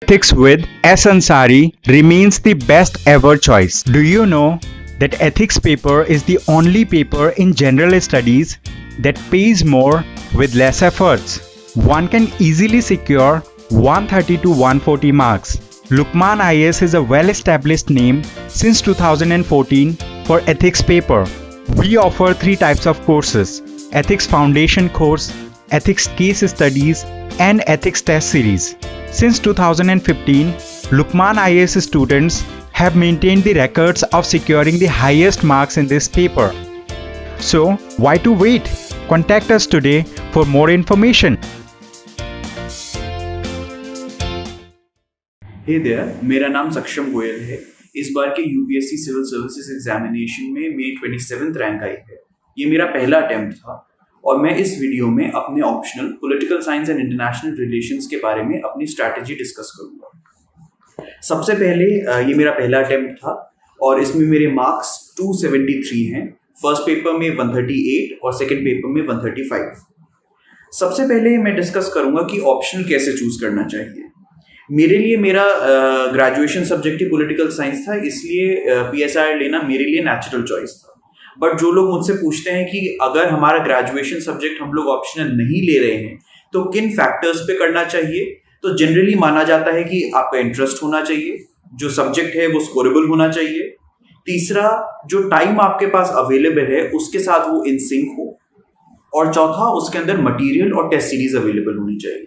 Ethics with S. Ansari remains the best ever choice. Do you know that ethics paper is the only paper in general studies that pays more with less efforts? One can easily secure 130 to 140 marks. Lukman IAS is a well-established name since 2014 for ethics paper. We offer 3 types of courses: Ethics Foundation course, Ethics Case Studies, and Ethics Test Series. Since 2015, Lukman IAS students have maintained the records of securing the highest marks in this paper. So, why to wait? Contact us today for more information. Hey there, मेरा नाम सक्षम गोयल है। इस बार के UPSC civil services examination में मेरी 27th rank आई है। ये मेरा पहला अटेम्प्ट था और मैं इस वीडियो में अपने optional political science and international relations के बारे में अपनी स्ट्रैटेजी डिस्कस करूंगा। सबसे पहले ये मेरा पहला अटेम्प्ट था और इसमें मेरे मार्क्स 273 हैं। फर्स्ट पेपर में 138 और सेकेंड पेपर में 135। सबसे पहले मैं डिस्कस करूंगा कि ऑप्शनल कैसे चूज करना चाहिए। मेरे लिए मेरा ग्रेजुएशन सब्जेक्ट ही पॉलिटिकल साइंस था, इसलिए पीएसआईआर लेना मेरे लिए नेचुरल चॉइस था। बट जो लोग मुझसे पूछते हैं कि अगर हमारा ग्रेजुएशन सब्जेक्ट हम लोग ऑप्शनल नहीं ले रहे हैं तो किन फैक्टर्स पे करना चाहिए, तो जनरली माना जाता है कि आपका इंटरेस्ट होना चाहिए, जो सब्जेक्ट है वो स्कोरेबल होना चाहिए, तीसरा जो टाइम आपके पास अवेलेबल है उसके साथ वो इन सिंक हो, और चौथा उसके अंदर मटेरियल और टेस्ट सीरीज अवेलेबल होनी चाहिए।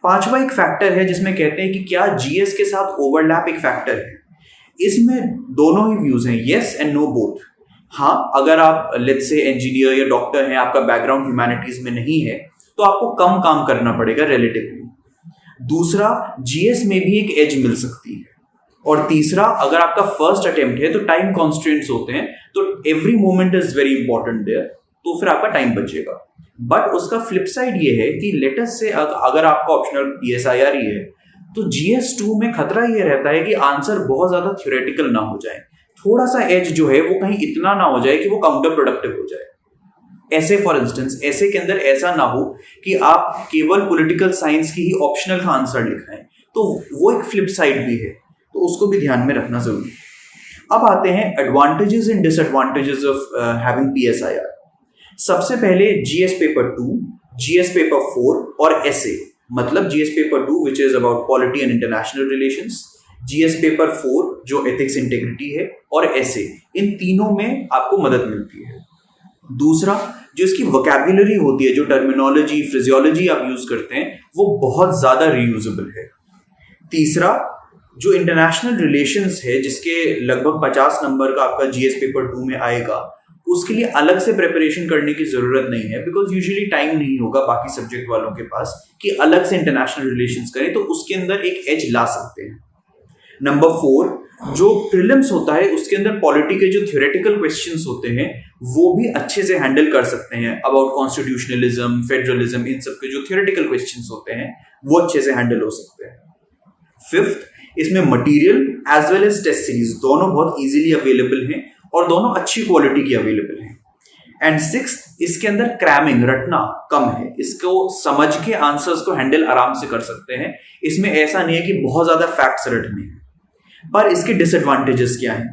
पांचवा एक फैक्टर है जिसमें कहते हैं कि क्या जीएस के साथ ओवरलैप एक फैक्टर है। इसमें दोनों ही व्यूज हैं, येस एंड नो बोथ। हाँ, अगर आप लेट्स से इंजीनियर या डॉक्टर हैं, आपका बैकग्राउंड ह्यूमैनिटीज में नहीं है तो आपको कम काम करना पड़ेगा रिलेटिवली। दूसरा, जीएस में भी एक एज मिल सकती है। और तीसरा, अगर आपका फर्स्ट अटेम्प्ट है तो टाइम कॉन्स्ट्रेंट्स होते हैं, तो every moment is very important there, तो फिर आपका टाइम बचेगा। बट उसका फ्लिप साइड ये है कि लेटेस्ट से अगर आपका ऑप्शनल पीएसआईआर ही है तो जीएस 2 में खतरा ये रहता है कि आंसर बहुत ज्यादा थ्योरेटिकल ना हो जाए, थोड़ा सा एज जो है वो कहीं इतना ना हो जाए कि वो काउंटर प्रोडक्टिव हो जाए। ऐसे फॉर इंस्टेंस ऐसे के अंदर ऐसा ना हो कि आप केवल पॉलिटिकल साइंस की ही ऑप्शनल का आंसर लिखाएं, तो वो एक फ्लिप साइड भी है, तो उसको भी ध्यान में रखना जरूरी है। अब आते हैं advantages and disadvantages of having PSIR. सबसे पहले जीएस पेपर 2, जीएस पेपर 4 और एसए, मतलब GS paper 2 which is about polity and international relations, GS paper 4 जो एथिक्स इंटेग्रिटी है, और एसए, इन तीनों में आपको मदद मिलती है। दूसरा, जो इसकी वोकैब्युलरी होती है, जो टर्मिनोलॉजी फ्रेजियोलॉजी आप यूज करते हैं, वो बहुत ज्यादा रीयूजेबल है। तीसरा, जो इंटरनेशनल रिलेशंस है जिसके लगभग 50 नंबर का आपका जीएस पेपर 2 में आएगा, उसके लिए अलग से प्रिपरेशन करने की जरूरत नहीं है, बिकॉज यूजुअली टाइम नहीं होगा बाकी सब्जेक्ट वालों के पास कि अलग से इंटरनेशनल रिलेशंस करें, तो उसके अंदर एक एज ला सकते हैं। नंबर 4, जो प्रीलिम्स होता है उसके अंदर पॉलिटी के जो थ्योरेटिकल क्वेश्चंस होते हैं वो भी अच्छे से हैंडल कर सकते हैं। अबाउट कॉन्स्टिट्यूशनलिज्म, फेडरलिज्म, इन सब के जो थ्योरेटिकल क्वेश्चंस होते हैं वो अच्छे से हैंडल हो सकते हैं। फिफ्थ, इसमें material as well as test series दोनों बहुत इजीली अवेलेबल हैं और दोनों अच्छी क्वालिटी की अवेलेबल हैं। एंड सिक्स्थ, इसके अंदर क्रैमिंग रटना कम है, इसको समझ के आंसर्स को हैंडल आराम से कर सकते हैं। इसमें ऐसा नहीं है कि बहुत ज्यादा फैक्ट्स रटने हैं। पर इसके डिसएडवांटेजेस क्या हैं?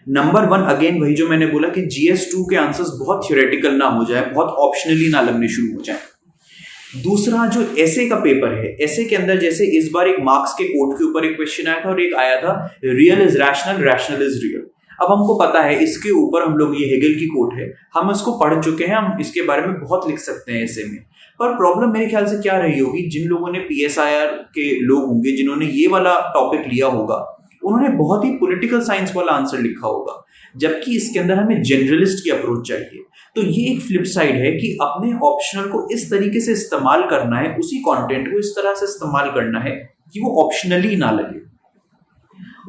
नंबर 1, अगेन वही जो मैंने बोला कि जीएस 2 के आंसर्स बहुत थ्योरेटिकल ना हो जाए, बहुत ऑप्शनली ना लगने शुरू हो जाए। दूसरा, जो एसे का पेपर है, एसे के अंदर जैसे इस बार एक मार्क्स के कोट के ऊपर एक क्वेश्चन आया था और एक आया था real is rational, rational is real. अब हमको पता है इसके ऊपर हम लोग, ये हेगल की कोट है, हम इसको पढ़ चुके हैं, हम इसके बारे में बहुत लिख सकते हैं ऐसे में। पर प्रॉब्लम मेरे ख्याल से क्या रही होगी, जिन लोगों ने पीएसआईआर के लोग होंगे जिन्होंने ये वाला टॉपिक लिया होगा, उन्होंने बहुत ही पॉलिटिकल साइंस वाला आंसर लिखा होगा, जबकि इसके अंदर हमें जनरलिस्ट की अप्रोच चाहिए। तो ये एक फ्लिप साइड है कि अपने ऑप्शनल को इस तरीके से इस्तेमाल करना है, उसी कंटेंट को इस तरह से इस्तेमाल करना है कि वो ऑप्शनली ना लगे।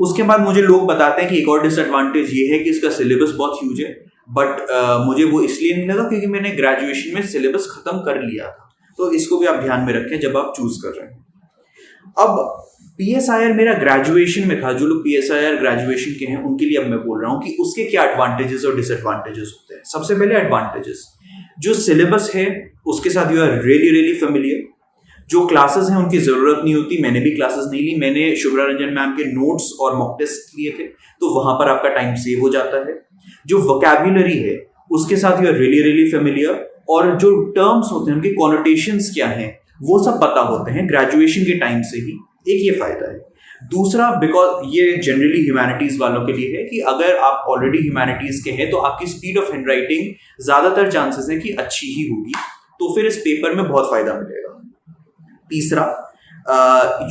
उसके बाद मुझे लोग बताते हैं कि एक और डिसएडवांटेज ये है कि इसका सिलेबस बहुत ह्यूज है, बट मुझे वो इसलिए नहीं लगा क्योंकि मैंने ग्रेजुएशन में सिलेबस खत्म कर लिया था। तो इसको भी आप ध्यान में रखें जब आप चूज कर रहे हैं। अब पीएसआईआर मेरा ग्रेजुएशन में था, जो लोग पीएसआईआर ग्रेजुएशन के हैं उनके लिए अब मैं बोल रहा हूँ कि उसके क्या एडवांटेजेस और डिसएडवांटेजेस होते हैं। सबसे पहले एडवांटेजेस, जो सिलेबस है उसके साथ you are really really familiar. जो क्लासेस हैं उनकी ज़रूरत नहीं होती, मैंने भी क्लासेस नहीं ली, मैंने शुभ्रा रंजन मैम के नोट्स और मॉक टेस्ट लिए थे, तो वहाँ पर आपका टाइम सेव हो जाता है। जो वोकैब्युलरी है उसके साथ you are really really familiar, और जो टर्म्स होते हैं उनके कॉनोटेशंस क्या हैं वो सब पता होते हैं ग्रेजुएशन के टाइम से ही। एक ये फायदा है। दूसरा, बिकॉज ये जनरली ह्यूमैनिटीज वालों के लिए है कि अगर आप ऑलरेडी ह्यूमैनिटीज के हैं तो आपकी स्पीड ऑफ हैंड राइटिंग ज्यादातर चांसेस है कि अच्छी ही होगी, तो फिर इस पेपर में बहुत फायदा मिलेगा। तीसरा,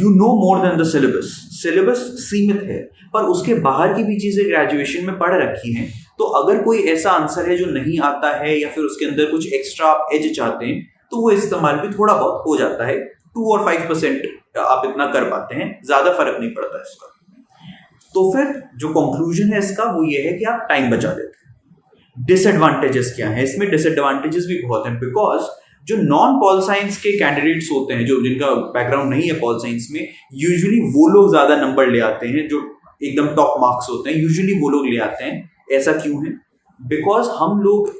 you know more than the syllabus. Syllabus सीमित है पर उसके बाहर की भी चीजें ग्रेजुएशन में पढ़ रखी हैं, तो अगर कोई ऐसा आंसर है जो नहीं आता है या फिर उसके अंदर कुछ एक्स्ट्रा आप एज चाहते हैं तो वो इस्तेमाल भी थोड़ा बहुत हो जाता है। 2 और 5% आप इतना कर पाते हैं, ज्यादा फर्क नहीं पड़ता इसका। तो फिर जो कंक्लूजन है इसका वो ये है कि आप टाइम बचा देते हैं। डिसएडवांटेजेस क्या है इसमें? डिसएडवांटेजेस भी बहुत हैं, बिकॉज जो नॉन पॉल साइंस के कैंडिडेट्स होते हैं, जो जिनका बैकग्राउंड नहीं है पॉल साइंस में, यूजुअली वो लोग ज्यादा नंबर ले आते हैं, जो एकदम टॉप मार्क्स होते हैं यूजुअली वो लोग ले आते हैं। ऐसा क्यों है? बिकॉज हम लोग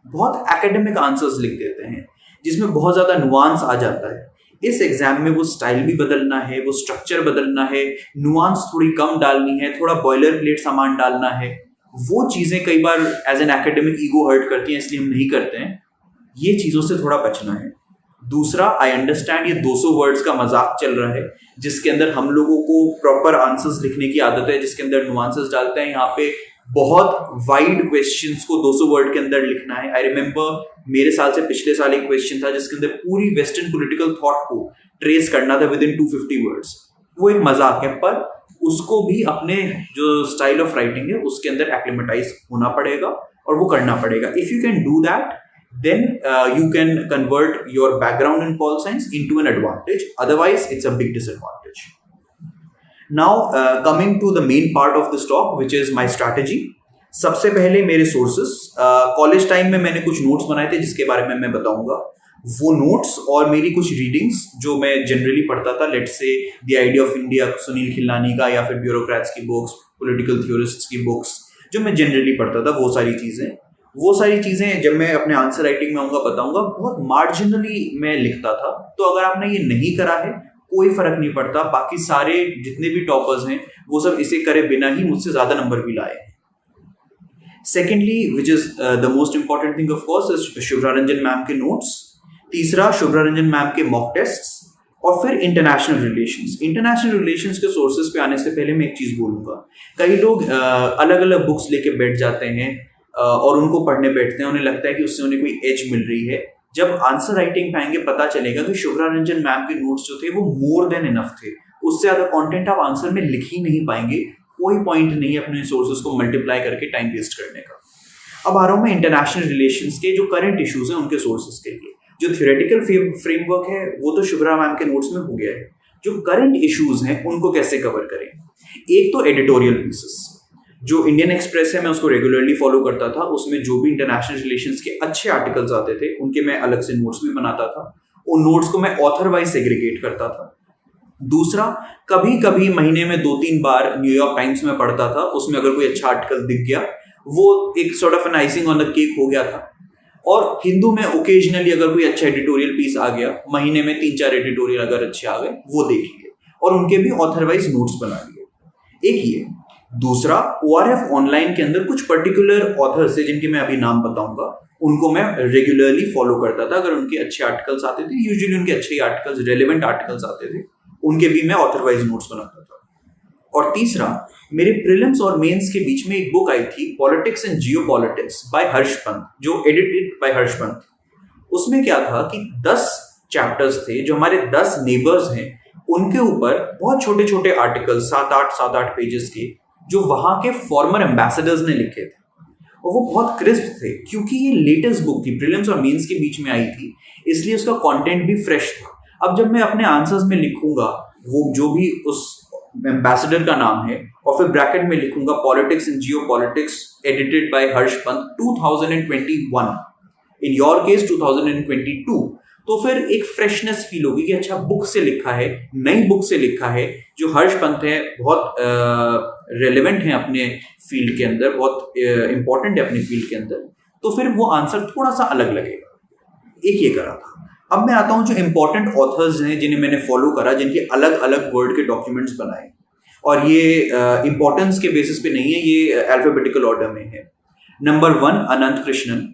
बहुत एकेडमिक आंसर्स लिख देते हैं जिसमें बहुत ज्यादा नुआंस आ जाता है। इस एग्जाम में वो स्टाइल भी बदलना है, वो स्ट्रक्चर बदलना है, नुआंस थोड़ी कम डालनी है, थोड़ा बॉयलर प्लेट सामान डालना है। वो चीजें कई बार as an academic ego hurt करती हैं, इसलिए हम नहीं करते हैं। ये चीजों से थोड़ा बचना है। दूसरा, आई अंडरस्टैंड ये 200 वर्ड्स का मजाक चल रहा है जिसके अंदर हम लोगों को प्रॉपर आंसर्स लिखने की आदत है, जिसके अंदर नुआंसेस डालते हैं। यहाँ पे बहुत वाइड क्वेश्चंस को 200 वर्ड के अंदर लिखना है। आई रिमेम्बर मेरे साल से पिछले साल एक क्वेश्चन था जिसके अंदर पूरी वेस्टर्न पॉलिटिकल थॉट को ट्रेस करना था विद इन 250 वर्ड्स। वो एक मजाक है, पर उसको भी अपने जो स्टाइल ऑफ राइटिंग है उसके अंदर एक्लिमेटाइज होना पड़ेगा और वो करना पड़ेगा। If you can do that then you can convert your background in pol science into an advantage, otherwise it's a big disadvantage. Now coming to the main part of this talk, which is my strategy. सबसे पहले मेरे sources, college time में मैंने कुछ notes बनाए थे जिसके बारे में मैं बताऊंगा। वो नोट्स और मेरी कुछ रीडिंग्स जो मैं जनरली पढ़ता था, let's say the idea of India Sunil Khilnani का, या फिर ब्यूरोक्रेट्स की बुक्स, पॉलिटिकल थ्योरिस्ट्स की बुक्स जो मैं जनरली पढ़ता था, वो सारी चीजें जब मैं अपने आंसर राइटिंग में आऊंगा बताऊंगा। बहुत मार्जिनली मैं लिखता था, तो अगर आपने ये नहीं करा है कोई फर्क नहीं पड़ता, बाकी सारे जितने भी टॉपर्स हैं वो सब इसे करे बिना ही मुझसे ज्यादा नंबर भी लाए। Secondly, which is the most important thing of course, is Shubhra Ranjan ma'am के नोट्स। तीसरा, शुभ्रा रंजन मैम के मॉक टेस्ट्स। और फिर इंटरनेशनल रिलेशंस। इंटरनेशनल रिलेशंस के सोर्सेज पे आने से पहले मैं एक चीज बोलूंगा। कई लोग अलग अलग बुक्स लेके बैठ जाते हैं और उनको पढ़ने बैठते हैं, उन्हें लगता है कि उससे उन्हें कोई एज मिल रही है। जब आंसर राइटिंग पे आएंगे पता चलेगा कि शुभ्रा रंजन मैम के नोट्स जो थे वो मोर देन इनफ थे। उससे ज्यादा कंटेंट आप आंसर में लिख ही नहीं पाएंगे। कोई पॉइंट नहीं है अपने सोर्सेज को मल्टीप्लाई करके टाइम वेस्ट करने का। अब आ रहा हूं मैं इंटरनेशनल रिलेशंस के जो करंट इश्यूज हैं उनके सोर्सेज के लिए। जो थ्योरेटिकल फ्रेमवर्क है वो तो शुभ्रा मैम के नोट्स में हो गया है। जो करंट इश्यूज हैं उनको कैसे कवर करें? एक तो एडिटोरियल पीसेस। जो इंडियन एक्सप्रेस है मैं उसको रेगुलरली फॉलो करता था, उसमें जो भी इंटरनेशनल रिलेशंस के अच्छे आर्टिकल्स आते थे उनके मैं अलग से नोट्स भी बनाता था। उन नोट्स को मैं ऑथर वाइज सेग्रीगेट करता था। दूसरा, कभी कभी महीने में 2-3 बार न्यूयॉर्क टाइम्स में पढ़ता था, उसमें अगर कोई अच्छा आर्टिकल दिख गया वो एक sort of an icing on the cake हो गया था। और हिंदू में ओकेजनली अगर कोई अच्छा एडिटोरियल पीस आ गया, महीने में 3-4 एडिटोरियल अगर अच्छे आ गए वो देख लिए और उनके भी ऑथर वाइज नोट्स बना लिए। एक ये। दूसरा, ORF ऑनलाइन के अंदर कुछ पर्टिकुलर ऑथर्स थे जिनके मैं अभी नाम बताऊंगा, उनको मैं रेगुलरली फॉलो करता था। अगर उनके अच्छे आर्टिकल्स आते थे, यूजुअली उनके अच्छे आर्टिकल्स, रेलेवेंट आर्टिकल्स आते थे, उनके भी मैं ऑथर वाइज नोट्स बनाता था। और तीसरा, मेरे प्रीलिम्स और मेंस के बीच में एक बुक आई थी, पॉलिटिक्स एंड जियोपॉलिटिक्स बाय हर्ष पंत, जो एडिटेड बाय हर्ष पंत। उसमें क्या था कि 10 चैप्टर्स थे जो हमारे 10 नेबर्स हैं उनके ऊपर बहुत छोटे छोटे आर्टिकल्स, 7-8 पेजेस के, जो वहां के फॉर्मर एम्बेसडर्स ने लिखे थे। और वो बहुत क्रिस्प थे क्योंकि ये लेटेस्ट बुक थी, प्रीलिम्स और मेंस के बीच में आई थी, इसलिए उसका कंटेंट भी फ्रेश था। अब जब मैं अपने आंसर्स में लिखूंगा वो जो भी उस एम्बेसडर का नाम है और फिर ब्रैकेट में लिखूंगा politics and geopolitics edited by Harsh Pant 2021, in your case 2022, तो फिर एक फ्रेशनेस फील होगी कि अच्छा बुक से लिखा है, नई बुक से लिखा है। जो हर्ष पंत है बहुत रेलेवेंट है अपने फील्ड के अंदर, बहुत इंपॉर्टेंट है अपने फील्ड के अंदर, तो फिर वो आंसर थोड़ा सा अलग लगेगा। एक ये करा था। अब मैं आता हूँ जो इंपॉर्टेंट ऑथर्स हैं जिन्हें मैंने फॉलो करा, जिनके अलग अलग वर्ड के डॉक्यूमेंट्स बनाए, और ये इंपॉर्टेंस के बेसिस पे नहीं है, ये अल्फाबेटिकल ऑर्डर में है। नंबर 1 अनंत कृष्णन,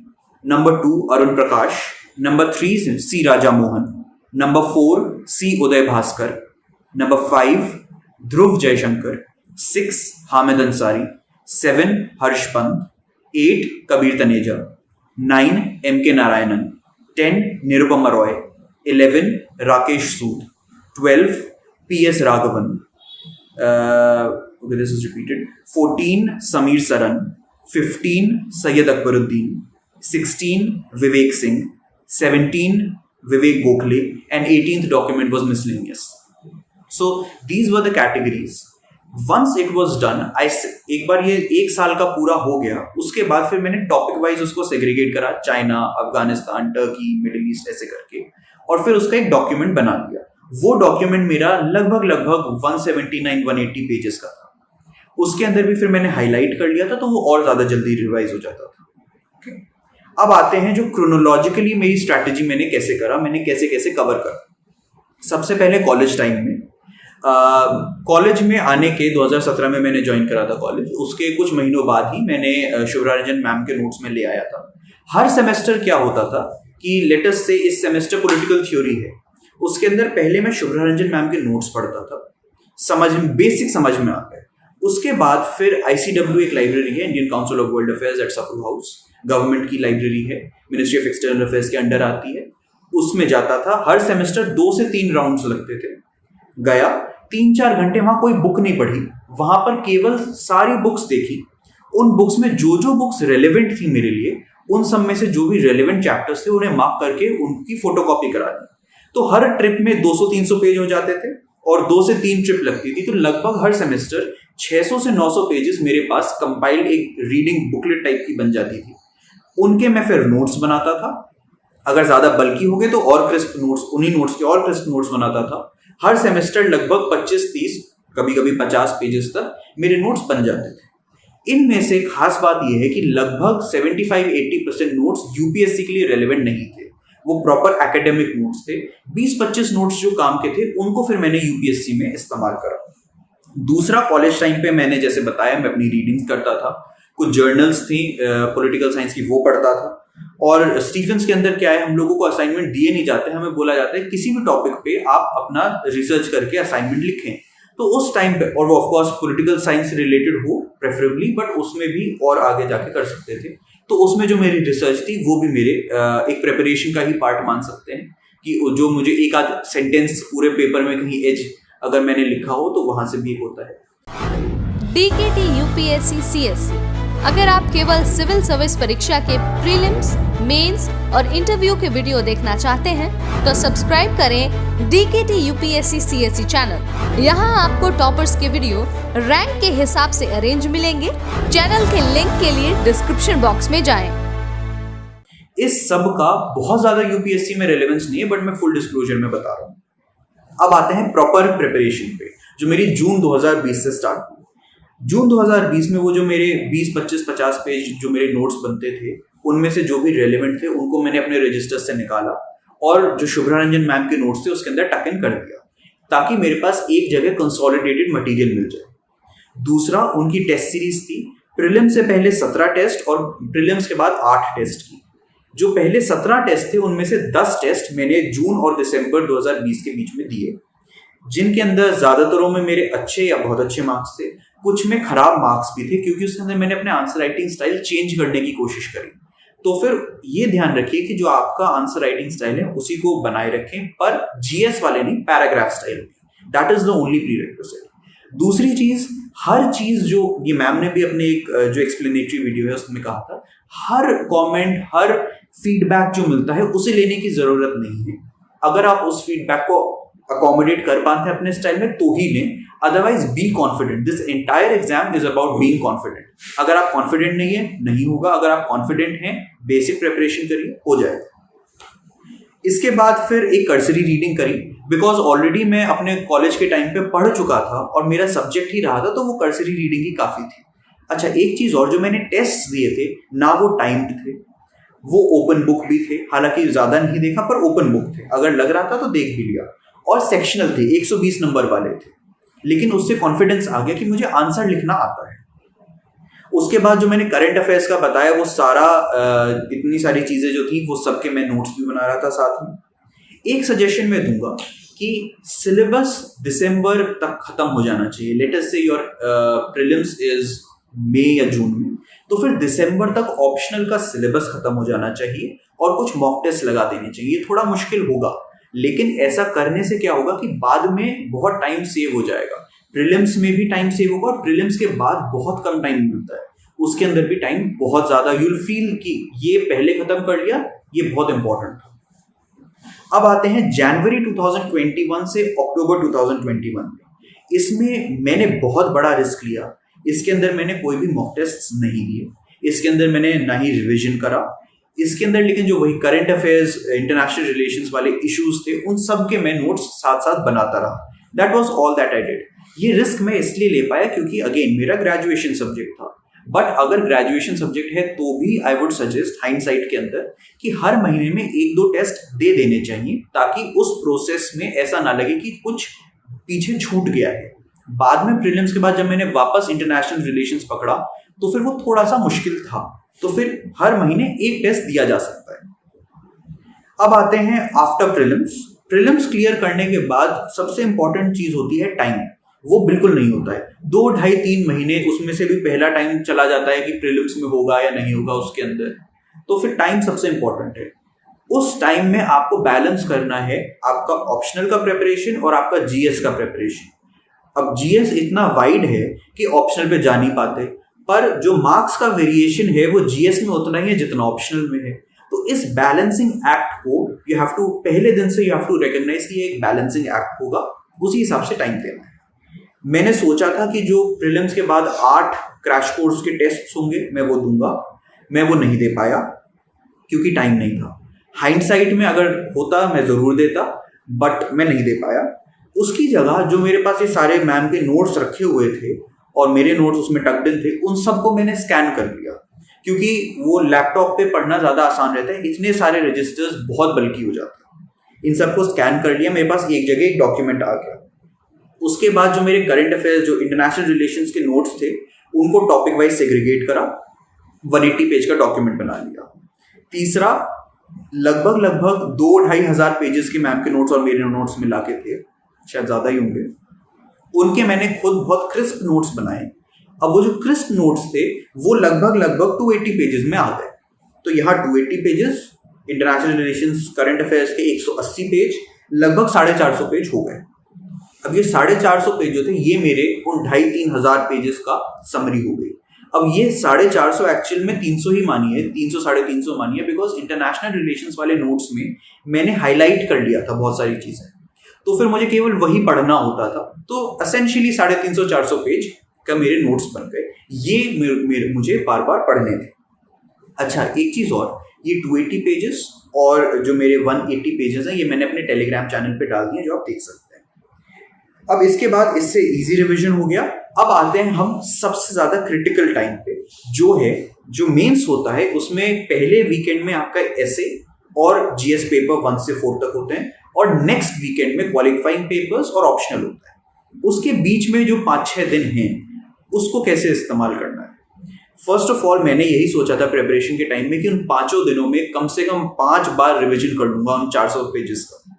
नंबर 2 अरुण प्रकाश, नंबर 3 सी राजा मोहन, नंबर 4 सी उदय भास्कर, नंबर 5 ध्रुव जयशंकर, 6 हामिद अंसारी, 7 हर्ष पंत, 8 कबीर तनेजा, 9 एम के नारायणन, 10 निरुपमा रॉय, 11 राकेश सूद, 12 P S Raghavan, this is repeated, 14 Sameer Saran, 15 Syed Akbaruddin, 16 Vivek Singh, 17 Vivek Gokhale, and 18th document was miscellaneous. So these were the categories. Once it was done, एक बार ये 1 साल का पूरा हो गया, उसके बाद फिर मैंने टॉपिक वाइज उसको सेग्रीगेट करा, China, Afghanistan, Turkey, middle east ऐसे करके, और फिर उसका एक डॉक्यूमेंट बना दिया। वो डॉक्यूमेंट मेरा लगभग 179-180 पेजेस का था। उसके अंदर भी फिर मैंने हाईलाइट कर लिया था, तो वो और ज्यादा जल्दी रिवाइज हो जाता था। okay? अब आते हैं जो क्रोनोलॉजिकली मेरी स्ट्रैटेजी मैंने कैसे करा, मैंने कैसे कैसे कवर करा। सबसे पहले कॉलेज टाइम में, कॉलेज में आने के 2017 में मैंने ज्वाइन करा था कॉलेज। उसके कुछ महीनों बाद ही मैंने शुभराजन मैम के नोट्स में ले आया था। हर सेमेस्टर क्या होता था कि लेट अस से इस सेमेस्टर पॉलिटिकल थ्योरी है, उसके अंदर पहले मैं शुभराजन मैम के नोट्स पढ़ता था, बेसिक समझ में आ गए। उसके बाद फिर ICW एक लाइब्रेरी है, Indian Council of World Affairs at Sapru House, government की लाइब्रेरी है, मिनिस्ट्री ऑफ एक्सटर्नल अफेयर्स के अंडर आती है, उसमें जाता था। हर सेमेस्टर 2 से 3 राउंड्स लगते थे। गया 3-4 घंटे, वहां कोई बुक नहीं पढ़ी, वहां पर केवल सारी बुक्स देखी। उन बुक्स में जो जो बुक्स रेलेवेंट थी मेरे लिए, उन सब में से जो भी रेलेवेंट चैप्टर्स थे उन्हें मार्क करके उनकी फोटोकॉपी करा दी। तो हर ट्रिप में 200-300 पेज हो जाते थे और 2 से 3 ट्रिप लगती थी, तो लगभग हर सेमेस्टर 600 से 900 पेजेस मेरे पास कंपाइल्ड एक रीडिंग बुकलेट टाइप की बन जाती थी। उनके मैं फिर नोट्स बनाता था। अगर ज्यादा बल्कि हो गए तो और क्रिस्प नोट्स, उन्हीं नोट्स के और क्रिस्प नोट्स बनाता था। हर सेमेस्टर लगभग 25-30, कभी कभी 50 पेजेस तक मेरे नोट्स बन जाते थे। इनमें से खास बात यह है कि लगभग 75-80% नोट्स यूपीएससी के लिए रेलेवेंट नहीं थे, वो प्रॉपर एकेडमिक नोट्स थे। 20-25 नोट्स जो काम के थे उनको फिर मैंने यूपीएससी में इस्तेमाल करा। दूसरा, कॉलेज टाइम पे मैंने जैसे बताया मैं अपनी रीडिंग्स करता था, कुछ जर्नल्स थी पॉलिटिकल साइंस की, वो पढ़ता था। और स्टीफेंस के अंदर क्या है, हम लोगों को असाइनमेंट दिए नहीं जाते, हमें बोला जाता है किसी भी टॉपिक पे आप अपना रिसर्च करके असाइनमेंट लिखें। तो उस टाइम पे, और वो ऑफकोर्स पॉलिटिकल साइंस से रिलेटेड हो प्रेफरेबली, बट उसमें भी और आगे जाके कर सकते थे। तो उसमें जो मेरी रिसर्च थी वो भी मेरे एक प्रेपरेशन का ही पार्ट मान सकते हैं, कि जो मुझे एक आध सेंटेंस पूरे पेपर में कहीं एज अगर मैंने लिखा हो तो वहां से भी होता है। DKT UPSC CSC, अगर आप केवल सिविल सर्विस परीक्षा के प्रीलिम्स, मेंस और इंटरव्यू के वीडियो देखना चाहते हैं तो सब्सक्राइब करें DKT UPSC CSC चैनल। यहाँ आपको टॉपर्स के वीडियो रैंक के हिसाब से अरेंज मिलेंगे। चैनल के लिंक के लिए डिस्क्रिप्शन बॉक्स में जाएं। इस सब का बहुत ज्यादा यूपीएससी में रेलेवेंस नहीं है, बट मैं फुल डिस्क्लोजर में बता रहा हूँ। अब आते हैं प्रॉपर प्रिपरेशन पे, जो मेरी जून 2020 से स्टार्ट हुई। जून 2020 में वो जो मेरे 20-25-50 पेज जो मेरे नोट्स बनते थे, उनमें से जो भी रेलेवेंट थे उनको मैंने अपने रजिस्टर से निकाला और जो शुभरारंजन मैम के नोट्स थे उसके अंदर टक इन कर दिया, ताकि मेरे पास एक जगह कंसोलिडेटेड मटेरियल मिल जाए। दूसरा, उनकी टेस्ट सीरीज थी। प्रीलिम्स से पहले 17 टेस्ट और प्रीलिम्स के बाद 8 टेस्ट की। जो पहले 17 टेस्ट थे उनमें से 10 टेस्ट मैंने जून और दिसंबर 2020 के बीच में दिए, जिनके अंदर ज्यादातरों में मेरे अच्छे या बहुत अच्छे मार्क्स थे, कुछ में खराब मार्क्स भी थे, क्योंकि उसके अंदर मैंने अपने आंसर राइटिंग स्टाइल चेंज करने की कोशिश करी। तो फिर ये ध्यान रखिए कि जो आपका आंसर राइटिंग स्टाइल है उसी को बनाए रखें, पर जीएस वाले नहीं, पैराग्राफ स्टाइल में। That is the only prerequisite. दूसरी चीज, हर चीज जो ये मैम ने भी अपने एक जो एक्सप्लेनेटरी वीडियो है उसमें कहा था, हर कमेंट, हर फीडबैक जो मिलता है उसे लेने की जरूरत नहीं है। अगर आप उस फीडबैक को अकोमोडेट कर पाते हैं अपने स्टाइल में तो ही लें, otherwise be confident. This entire exam is about being confident. अगर आप कॉन्फिडेंट नहीं है, नहीं होगा। अगर आप कॉन्फिडेंट हैं, बेसिक प्रिपरेशन करिए, हो जाएगा। इसके बाद फिर एक कर्सरी रीडिंग करी, बिकॉज ऑलरेडी मैं अपने कॉलेज के टाइम पे पढ़ चुका था और मेरा सब्जेक्ट ही रहा था, तो वो कर्सरी रीडिंग ही काफी थी। अच्छा, एक चीज और, जो मैंने टेस्ट दिए थे ना वो टाइम्ड थे, वो ओपन बुक भी थे, हालांकि ज़्यादा नहीं देखा पर ओपन बुक थे, अगर लग रहा था तो देख भी लिया। और सेक्शनल थे, 120 नंबर वाले थे, लेकिन उससे कॉन्फिडेंस आ गया कि मुझे आंसर लिखना आता है। उसके बाद जो मैंने करंट अफेयर्स का बताया वो सारा इतनी सारी चीज़ें जो थी वो सबके मैं नोट्स भी बना रहा था साथ में। एक सजेशन मैं दूंगा कि सिलेबस दिसंबर तक खत्म हो जाना चाहिए। लेट अस से योर प्रीलिम्स इज मई या जून में, तो फिर दिसंबर तक ऑप्शनल का सिलेबस खत्म हो जाना चाहिए और कुछ मॉक टेस्ट लगा देने चाहिए। ये थोड़ा मुश्किल होगा, लेकिन ऐसा करने से क्या होगा कि बाद में बहुत टाइम सेव हो जाएगा। प्रीलिम्स में भी टाइम सेव होगा और प्रीलिम्स के बाद बहुत कम टाइम मिलता है, उसके अंदर भी टाइम बहुत ज्यादा। यू विल फील कि ये पहले खत्म कर लिया, ये बहुत इंपॉर्टेंट था। अब आते हैं जनवरी 2021 से अक्टूबर 2021 में। इसमें मैंने बहुत बड़ा रिस्क लिया। इसके अंदर मैंने कोई भी मॉक टेस्ट नहीं लिए, इसके अंदर मैंने ना ही रिविजन करा इसके अंदर, लेकिन जो वही करंट अफेयर्स, इंटरनेशनल रिलेशंस वाले इश्यूज थे, उन सब के मैं नोट्स साथ साथ बनाता रहा। That was all that I did. ये रिस्क मैं इसलिए ले पाया क्योंकि अगेन मेरा ग्रेजुएशन सब्जेक्ट था। बट अगर ग्रेजुएशन सब्जेक्ट है तो भी आई वुड सजेस्ट हाइंडसाइट के अंदर कि हर महीने में 1-2 टेस्ट दे देने चाहिए, ताकि उस प्रोसेस में ऐसा ना लगे कि कुछ पीछे छूट गया है। बाद में प्रीलिम्स के बाद जब मैंने वापस इंटरनेशनल रिलेशंस पकड़ा तो फिर वो थोड़ा सा मुश्किल था, तो फिर हर महीने 1 टेस्ट दिया जा सकता है। अब आते हैं आफ्टर प्रीलिम्स। प्रीलिम्स क्लियर करने के बाद सबसे इंपॉर्टेंट चीज होती है टाइम। वो बिल्कुल नहीं होता है। 2, 2.5, 3 महीने, उसमें से भी पहला टाइम चला जाता है कि प्रीलिम्स में होगा या नहीं होगा उसके अंदर। तो फिर टाइम सबसे इंपॉर्टेंट है। उस टाइम में आपको बैलेंस करना है आपका ऑप्शनल का प्रिपरेशन और आपका जीएस का प्रिपरेशन। अब जीएस इतना वाइड है कि ऑप्शनल पे जा नहीं पाते, पर जो मार्क्स का वेरिएशन है वो जीएस में उतना ही है जितना ऑप्शनल में है। तो इस बैलेंसिंग एक्ट को यू हैव टू, पहले दिन से यू हैव टू रिकॉग्नाइज कि ये एक बैलेंसिंग एक्ट होगा, उसी हिसाब से टाइम देना है। मैंने सोचा था कि जो प्रीलिम्स के बाद 8 क्रैश कोर्स के टेस्ट होंगे मैं वो दूंगा, मैं वो नहीं दे पाया क्योंकि टाइम नहीं था। हाइंडसाइट में अगर होता मैं जरूर देता, बट मैं नहीं दे पाया। उसकी जगह जो मेरे पास ये सारे मैम के नोट्स रखे हुए थे और मेरे नोट्स उसमें टक्ड इन थे, उन सबको मैंने स्कैन कर लिया, क्योंकि वो लैपटॉप पे पढ़ना ज़्यादा आसान रहता है। इतने सारे रजिस्टर्स बहुत बल्कि हो जाते हैं। इन सबको स्कैन कर लिया, मेरे पास एक जगह एक डॉक्यूमेंट आ गया। उसके बाद जो मेरे करंट अफेयर्स, जो इंटरनेशनल रिलेशंस के नोट्स थे, उनको टॉपिक वाइज सेग्रीगेट करा, 180 पेज का डॉक्यूमेंट बना लिया। तीसरा, लगभग 2-2.5 हज़ार पेजेस के मैम के नोट्स और मेरे नोट्स मिला के थे, शायद ज़्यादा ही होंगे, उनके मैंने खुद बहुत क्रिस्प नोट्स बनाए। अब वो जो क्रिस्प नोट्स थे वो लगभग 280 पेजेस में आ गए। तो यहाँ 280 pages, international relations current affairs के 180 पेज, लगभग 450 पेज हो गए। अब ये 450 पेज जो थे ये मेरे उन 2.5-3 हज़ार पेजेस का समरी हो गई। अब ये 450 एक्चुअल में 300 ही मानिए, 300-350 मानिए, बिकॉज इंटरनेशनल रिलेशंस वाले नोट्स में मैंने हाईलाइट कर लिया था बहुत सारी चीज़ें, तो फिर मुझे केवल वही पढ़ना होता था। तो असेंशियली 350-400 पेज का मेरे नोट्स बन गए। ये मुझे बार बार पढ़ने थे। अच्छा, एक चीज़ और, ये 280 पेजेस और जो मेरे 180 पेजेस हैं ये मैंने अपने टेलीग्राम चैनल पे डाल दिए, जो आप देख सकते हैं। अब इसके बाद इससे इजी रिवीजन हो गया। अब आते हैं हम सबसे ज़्यादा क्रिटिकल टाइम पे, जो मेंस होता है। उसमें पहले वीकेंड में आपका एसे और जीएस पेपर 1 से 4 तक होते हैं, और नेक्स्ट वीकेंड में क्वालिफाइंग पेपर्स और ऑप्शनल होता है। उसके बीच में जो 5-6 दिन हैं उसको कैसे इस्तेमाल करना है। फर्स्ट ऑफ ऑल मैंने यही सोचा था प्रिपरेशन के टाइम में कि उन 5 दिनों में कम से कम 5 बार रिविजन कर लूंगा उन 400 पेजेस का,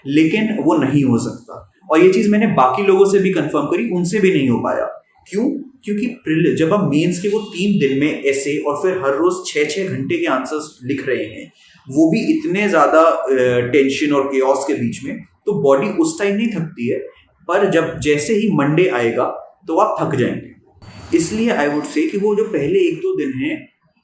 लेकिन वो नहीं हो सकता। और ये चीज़ मैंने बाकी लोगों से भी कंफर्म करी, उनसे भी नहीं हो पाया। क्यों? क्योंकि जब आप मेंस के वो 3 दिन में ऐसे और फिर हर रोज 6-6 घंटे के आंसर्स लिख रहे हैं, वो भी इतने ज़्यादा टेंशन और केओस के बीच में, तो बॉडी उस टाइम नहीं थकती है, पर जब जैसे ही मंडे आएगा तो आप थक जाएंगे। इसलिए आई वुड से कि वो जो पहले 1-2 दिन हैं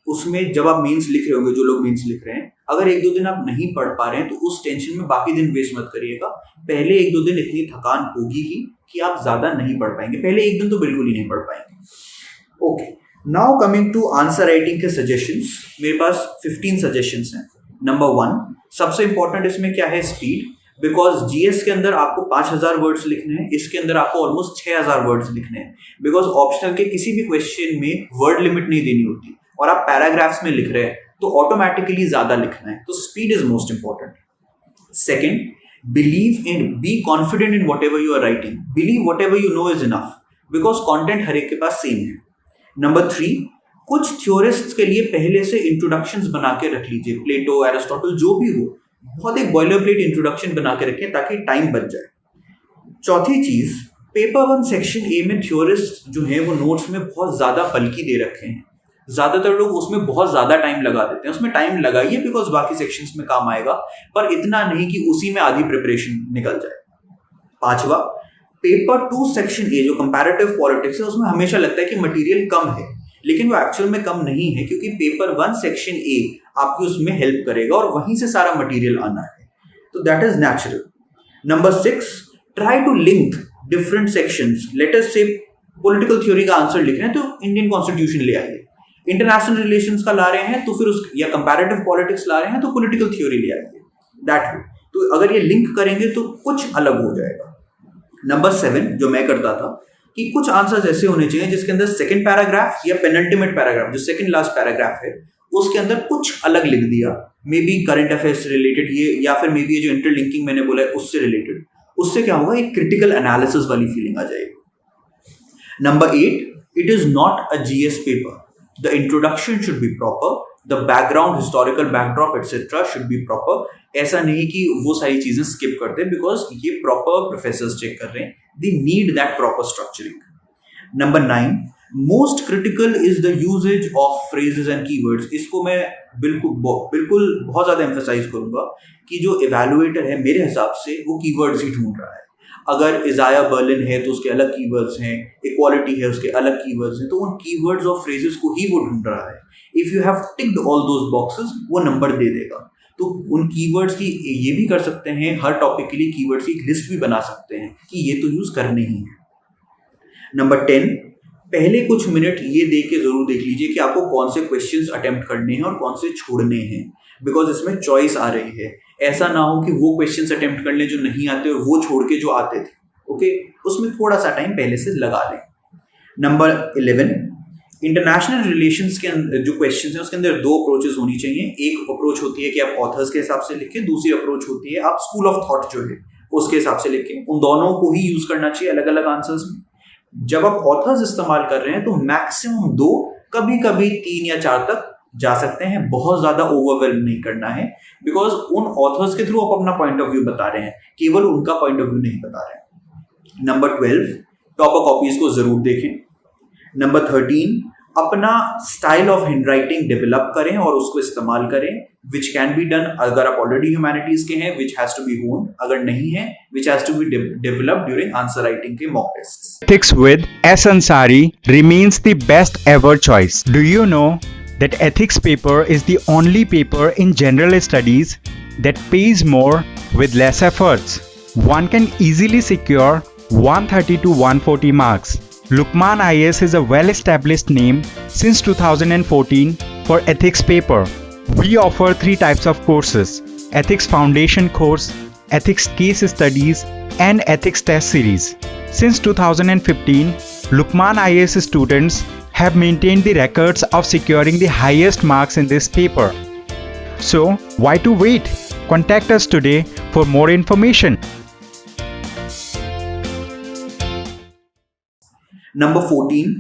उसमें जब आप मेंस लिख रहे होंगे, जो लोग मेंस लिख रहे हैं, अगर 1-2 दिन आप नहीं पढ़ पा रहे हैं तो उस टेंशन में बाकी दिन वेस्ट मत करिएगा। पहले 1-2 दिन इतनी थकान होगी ही कि आप ज़्यादा नहीं पढ़ पाएंगे। पहले 1 दिन तो बिल्कुल ही नहीं पढ़ पाएंगे। Okay, now coming to answer writing के सजेशंस। मेरे पास 15 सजेशंस हैं। नंबर 1, सबसे इंपॉर्टेंट इसमें क्या है? स्पीड। बिकॉज जीएस के अंदर आपको 5000 वर्ड्स लिखने हैं, इसके अंदर आपको ऑलमोस्ट 6000 वर्ड्स लिखने हैं। बिकॉज ऑप्शनल के किसी भी क्वेश्चन में वर्ड लिमिट नहीं देनी होती और आप पैराग्राफ्स में लिख रहे हैं, तो ऑटोमेटिकली ज्यादा लिखना है, तो speed is most important. Second, believe in, be confident in whatever you are writing. Believe whatever you know is enough, because content हर एक के पास सेम है. नंबर 3, कुछ थ्योरिस्ट्स के लिए पहले से इंट्रोडक्शंस बना के रख लीजिए. प्लेटो, एरिस्टोटल, जो भी हो, बहुत एक बॉयलर प्लेट इंट्रोडक्शन बना के रखें ताकि टाइम बच जाए. चौथी चीज, पेपर 1 सेक्शन ए में थ्योरिस्ट जो हैं वो नोट्स में बहुत ज्यादा बल्कि दे रखे हैं. ज्यादातर लोग उसमें बहुत ज्यादा टाइम लगा देते हैं. उसमें टाइम लगाइए बिकॉज बाकी सेक्शंस में काम आएगा, पर इतना नहीं कि उसी में आधी प्रिपरेशन निकल जाए. 5वां, पेपर 2 सेक्शन ए जो कंपैरेटिव पॉलिटिक्स है, उसमें हमेशा लगता है कि मटेरियल कम है, लेकिन वो एक्चुअल में कम नहीं है, क्योंकि पेपर 1 सेक्शन ए आपकी उसमें हेल्प करेगा और वहीं से सारा मटेरियल आना है. तो that is natural. Number 6, try to link different sections. Let us से पॉलिटिकल थ्योरी का आंसर लिख रहे हैं तो इंडियन कॉन्स्टिट्यूशन ले आइए. इंटरनेशनल रिलेशंस का ला रहे हैं तो फिर उस, या कंपैरेटिव पॉलिटिक्स ला रहे हैं तो पॉलिटिकल थ्योरी ले आइए. That way. तो अगर ये लिंक करेंगे तो कुछ अलग हो जाएगा. नंबर 7 जो मैं करता था कि कुछ आंसर्स ऐसे होने चाहिए जिसके अंदर सेकंड पैराग्राफ या पेनल्टीमेट पैराग्राफ, जो सेकंड लास्ट पैराग्राफ है, उसके अंदर कुछ अलग लिख दिया. मे बी करंट अफेयर्स से रिलेटेड ये, या फिर मे बी ये जो इंटरलिंकिंग मैंने बोला है उससे रिलेटेड. उससे क्या होगा, एक क्रिटिकल एनालिसिस वाली फीलिंग आ जाएगी. Number 8, it is not a GS paper. The introduction should be proper, the background, historical backdrop etcetera should be proper. ऐसा नहीं कि वो सारी चीजें स्किप कर दे, बिकॉज ये प्रॉपर प्रोफेसर्स चेक कर रहे हैं. They need that proper structuring. Number 9, most critical is the usages of phrases and keywords. इसको मैं बिल्कुल बहुत ज्यादा एम्फेसाइज करूंगा कि जो इवैल्यूएटर है मेरे हिसाब से वो कीवर्ड्स ही ढूंढ रहा है. अगर इजाया बर्लिन है तो उसके अलग कीवर्ड्स हैं, इक्वालिटी है उसके अलग कीवर्ड्स हैं, तो उन कीवर्ड्स और फ्रेजेस को ही वो ढूंढ रहा है. If you have ticked all those boxes, वो नंबर दे देगा. तो उन कीवर्ड्स की ये भी कर सकते हैं, हर टॉपिक के लिए कीवर्ड्स की एक लिस्ट भी बना सकते हैं कि ये तो यूज करने ही है. नंबर 10, पहले कुछ मिनट ये देख के जरूर देख लीजिए कि आपको कौन से क्वेश्चंस अटेम्प्ट करने हैं और कौन से छोड़ने हैं, बिकॉज इसमें चॉइस आ रही है. ऐसा ना हो कि वो क्वेश्चंस अटेम्प्ट कर लें जो नहीं आते और वो छोड़ के जो आते थे. ओके, उसमें थोड़ा सा टाइम पहले से लगा लें. नंबर 11, इंटरनेशनल रिलेशंस के जो क्वेश्चंस हैं उसके अंदर 2 अप्रोचेस होनी चाहिए. एक अप्रोच होती है कि आप ऑथर्स के हिसाब से लिखें, दूसरी अप्रोच होती है आप स्कूल ऑफ थॉट जो है उसके हिसाब से लिखें. उन दोनों को ही यूज करना चाहिए अलग अलग आंसर्स में. जब आप ऑथर्स इस्तेमाल कर रहे हैं तो मैक्सिमम 2, कभी कभी 3 या 4 तक जा सकते हैं. बहुत ज्यादा ओवरवेल्म नहीं करना है, बिकॉज उन ऑथर्स के थ्रू आप अपना पॉइंट ऑफ व्यू बता रहे हैं, केवल उनका पॉइंट ऑफ व्यू नहीं बता रहे हैं. नंबर 12, टॉपर कॉपीज को जरूर देखें. नंबर 13, अपना स्टाइल ऑफ हैंडराइटिंग डेवलप करें और उसको इस्तेमाल करें, विच कैन बी डन अगर आप ऑलरेडी ह्यूमैनिटीज के हैं, which has to be honed. अगर नहीं है, which has to be developed during answer writing के mock tests. Ethics with S. Ansari remains the best ever choice. Do you know that ethics paper is the only paper in general studies that pays more with less efforts? One can easily secure 130 to 140 marks. Lukman IAS is a well-established name since 2014 for ethics paper. We offer 3 types of courses: Ethics Foundation course, Ethics Case Studies, and Ethics Test Series. Since 2015, Lukman IAS students have maintained the records of securing the highest marks in this paper. So, why to wait? Contact us today for more information. Number 14,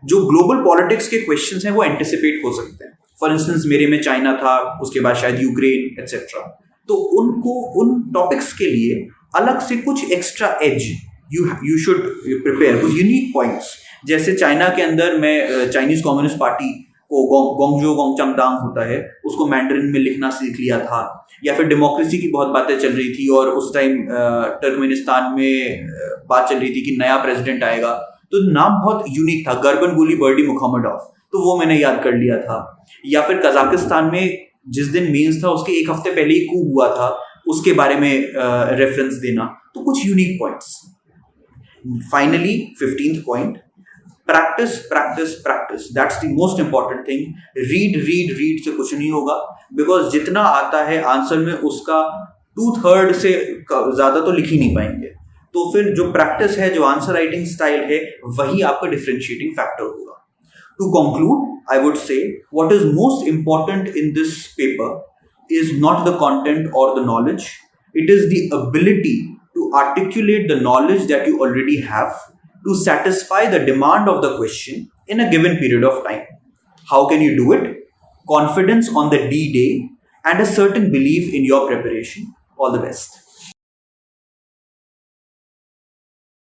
जो global politics के questions हैं वो anticipate हो सकते हैं. For instance मेरे में China था, उसके बाद शायद यूक्रेन एटसेट्रा. तो उनको उन टॉपिक्स के लिए अलग से कुछ extra as you should prepare, कुछ यूनिक पॉइंट्स. जैसे चाइना के अंदर मैं चाइनीज कम्युनिस्ट पार्टी को गोंगजो गोंगचंगदांग होता है उसको मैंड्रिन में लिखना सीख लिया था. या फिर डेमोक्रेसी की बहुत बातें चल रही थी और उस टाइम टर्कमेनिस्तान में बात चल रही थी कि नया प्रेसिडेंट आएगा, तो नाम बहुत यूनिक था, गर्बनगुली बर्डी मुखम्मदोव, तो वो मैंने याद कर लिया था. या फिर कजाकिस्तान में जिस दिन मेंस था उसके 1 हफ्ते पहले ही कू हुआ था, उसके बारे में रेफरेंस देना. तो कुछ unique points. Finally 15th point, practice practice practice. That's the most important thing. Read से कुछ नहीं होगा, बिकॉज जितना आता है आंसर में उसका 2/3 से ज्यादा तो लिख ही नहीं पाएंगे. तो फिर जो प्रैक्टिस है, जो आंसर राइटिंग स्टाइल है, वही आपका डिफरेंशिएटिंग फैक्टर होगा. To conclude, I would say what is most important in this paper is not the content or the knowledge, it is the ability to articulate the knowledge that you already have to satisfy the demand of the question in a given period of time. How can you do it? Confidence on the D day and a certain belief in your preparation. All the best.